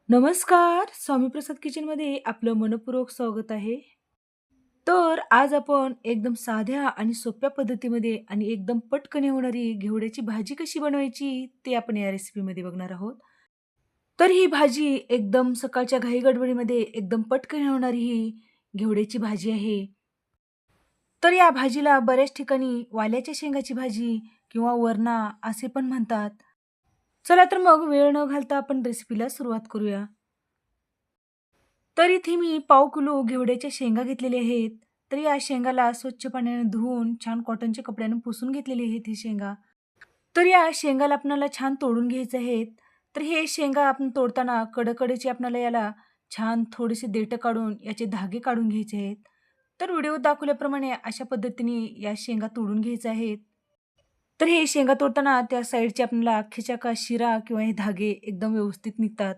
नमस्कार. स्वामी प्रसाद किचनमध्ये आपलं मनःपूर्वक स्वागत आहे. तर आज आपण एकदम साध्या आणि सोप्या पद्धतीमध्ये आणि एकदम पटकन होणारी घेवड्याची भाजी कशी बनवायची ते आपण या रेसिपीमध्ये बघणार आहोत. तर ही भाजी एकदम सकाळच्या घाई-गडबडीमध्ये एकदम पटकन होणारी ही घेवड्याची भाजी आहे. तर या भाजीला बऱ्याच ठिकाणी वाल्याच्या शेंगाची भाजी किंवा वरणा असे पण म्हणतात. चला तर मग वेळ न घालता आपण रेसिपीला सुरुवात करूया. तर इथे मी पाव किलो घेवड्याच्या शेंगा घेतलेल्या आहेत. तर या शेंगाला स्वच्छ पाण्याने धुवून छान कॉटनच्या कपड्याने पुसून घेतलेली आहेत ही शेंगा. तर या शेंगाला आपल्याला छान तोडून घ्यायचे आहेत. तर हे शेंगा आपण तोडताना कडकडीचे आपल्याला याला छान थोडेसे देठं काढून याचे धागे काढून घ्यायचे आहेत. तर व्हिडिओत दाखवल्याप्रमाणे अशा पद्धतीने या शेंगा तोडून घ्यायच्या आहेत. तर हे शेंगा तोडताना त्या साईडचे आपल्याला अख्खेच्या का शिरा किंवा हे धागे एकदम व्यवस्थित निघतात.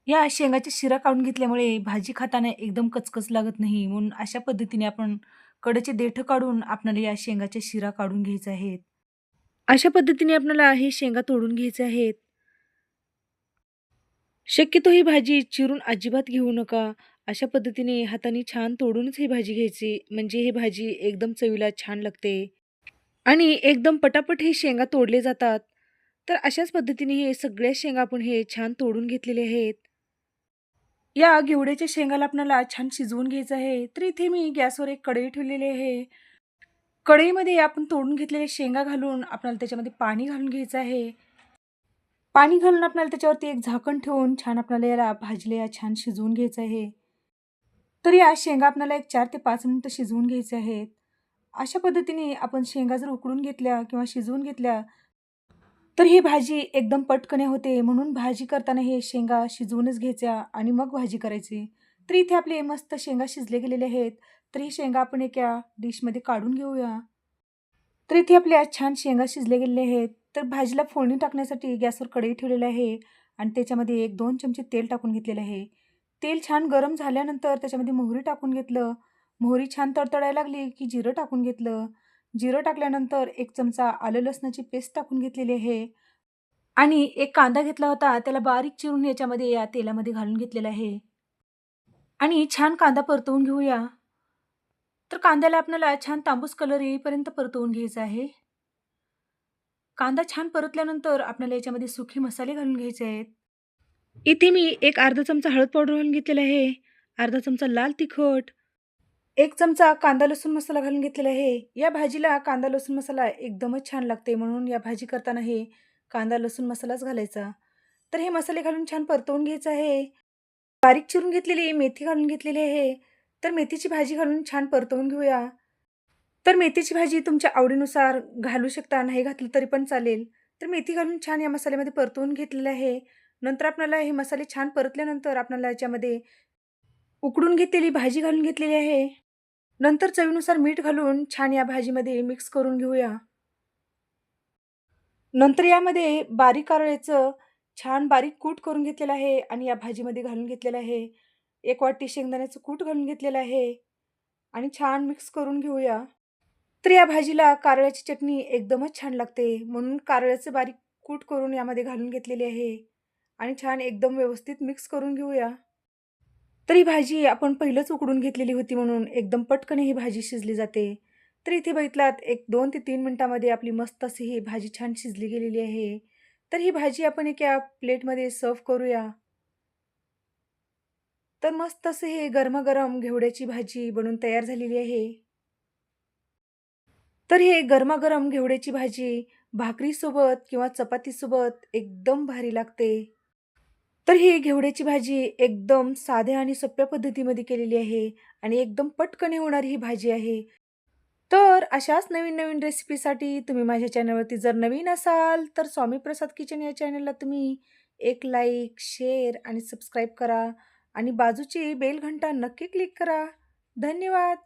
या शेंगाच्या शिरा काढून घेतल्यामुळे भाजी खाताना एकदम कचकच लागत नाही. म्हणून अशा पद्धतीने आपण कडेचे देठ काढून आपल्याला या शेंगाच्या शिरा काढून घ्यायच्या आहेत. अशा पद्धतीने आपल्याला हे शेंगा तोडून घ्यायचे आहेत. शक्यतो ही भाजी चिरून अजिबात घेऊ नका. अशा पद्धतीने हाताने छान तोडूनच ही भाजी घ्यायची. म्हणजे ही भाजी एकदम चवीला छान लागते आणि एकदम पटापट हे शेंगा तोडले जातात. तर अशाच पद्धतीने हे सगळ्या शेंगा आपण हे छान तोडून घेतलेले आहेत. या घेवड्याच्या शेंगाला आपल्याला छान शिजवून घ्यायचं आहे. तर इथे मी गॅसवर एक कढई ठेवलेली आहे. कढईमध्ये आपण तोडून घेतलेले शेंगा घालून आपल्याला त्याच्यामध्ये पाणी घालून घ्यायचं आहे. पाणी घालून आपल्याला त्याच्यावरती एक झाकण ठेवून छान आपल्याला याला भाजीला या छान शिजवून घ्यायचं आहे. तर या शेंगा आपल्याला एक 4 ते 5 मिनिटं शिजवून घ्यायचे आहेत. अशा पद्धतीने आपण शेंगा जर उकडून घेतल्या किंवा शिजवून घेतल्या, तर ही भाजी एकदम पटकन होते. म्हणून भाजी करताना हे शेंगा शिजवूनच घ्यायच्या आणि मग भाजी करायची. तर इथे आपले मस्त शेंगा शिजले गेलेले आहेत. तर ही शेंगा आपण एका डिशमध्ये काढून घेऊया. तर इथे आपल्या छान शेंगा शिजले गेलेले आहेत. तर भाजीला फोडणी टाकण्यासाठी गॅसवर कढई ठेवलेली आहे आणि त्याच्यामध्ये 1-2 चमचे तेल टाकून घेतलेलं आहे. तेल छान गरम झाल्यानंतर त्याच्यामध्ये मोहरी टाकून घेतलं. मोहरी छान तडतडायला लागली की जिरं टाकून घेतलं. जिरं टाकल्यानंतर 1 चमचा आलं लसणाची पेस्ट टाकून घेतलेली आहे आणि एक कांदा घेतला होता त्याला बारीक चिरून याच्यामध्ये या तेलामध्ये घालून घेतलेला आहे आणि छान कांदा परतवून घेऊया. तर कांद्याला आपल्याला छान तांबूस कलर येईपर्यंत परतवून घ्यायचा आहे. कांदा छान परतल्यानंतर आपल्याला याच्यामध्ये सुखे मसाले घालून घ्यायचे आहेत. इथे मी एक अर्धा चमचा हळद पावडर घालून घेतलेला आहे, अर्धा चमचा लाल तिखट, 1 चमचा कांदा लसूण मसाला घालून घेतलेला आहे. या भाजीला कांदा लसूण मसाला एकदमच छान लागते म्हणून या भाजी करताना हे कांदा लसूण मसालाच घालायचा. तर हे मसाले घालून छान परतवून घ्यायचं आहे. बारीक चिरून घेतलेली मेथी घालून घेतलेली आहे. तर मेथीची भाजी घालून छान परतवून घेऊया. तर मेथीची भाजी तुमच्या आवडीनुसार घालू शकता, नाही घातलं तरी पण चालेल. तर मेथी घालून छान या मसाल्यामध्ये परतवून घेतलेलं आहे. नंतर आपल्याला हे मसाले छान परतल्यानंतर आपल्याला याच्यामध्ये उकडून घेतलेली भाजी घालून घेतलेली आहे. नंतर चवीनुसार मीठ घालून छान या भाजीमध्ये मिक्स करून घेऊया. नंतर यामध्ये बारीक कारळ्याचं छान बारीक कूट करून घेतलेलं आहे आणि या भाजीमध्ये घालून घेतलेलं आहे. 1 वाटी शेंगदाण्याचं कूट घालून घेतलेलं आहे आणि छान मिक्स करून घेऊया. तर या भाजीला कारळ्याची चटणी एकदमच छान लागते. म्हणून कारळ्याचं बारीक कूट करून यामध्ये घालून घेतलेली आहे आणि छान एकदम व्यवस्थित मिक्स करून घेऊया. तर ही भाजी आपण पहिलंच उकडून घेतलेली होती म्हणून एकदम पटकन ही भाजी शिजली जाते. तर इथे बघितलात एक 2 ते 3 मिनिटांमध्ये आपली मस्त अशी ही भाजी छान शिजली गेलेली आहे. तर ही भाजी आपण एका प्लेटमध्ये सर्व्ह करूया. तर मस्त असं हे गरमागरम घेवड्याची भाजी बनून तयार झालेली आहे. तर हे गरमागरम घेवड्याची भाजी भाकरीसोबत किंवा चपातीसोबत एकदम भारी लागते. तर ही घेवड्याची भाजी एकदम साध्या आणि सोप्या पद्धतीमध्ये केलेली आहे आणि एकदम पटकन होणारी ही भाजी आहे. तर अशाच नवीन-नवीन रेसिपीसाठी तुम्ही माझ्या चॅनलवरती जर नवीन असाल, तर स्वामी प्रसाद किचन या चॅनलला तुम्ही एक लाईक, शेअर आणि सबस्क्राईब करा आणि बाजूची बेल घंटा नक्की क्लिक करा. धन्यवाद.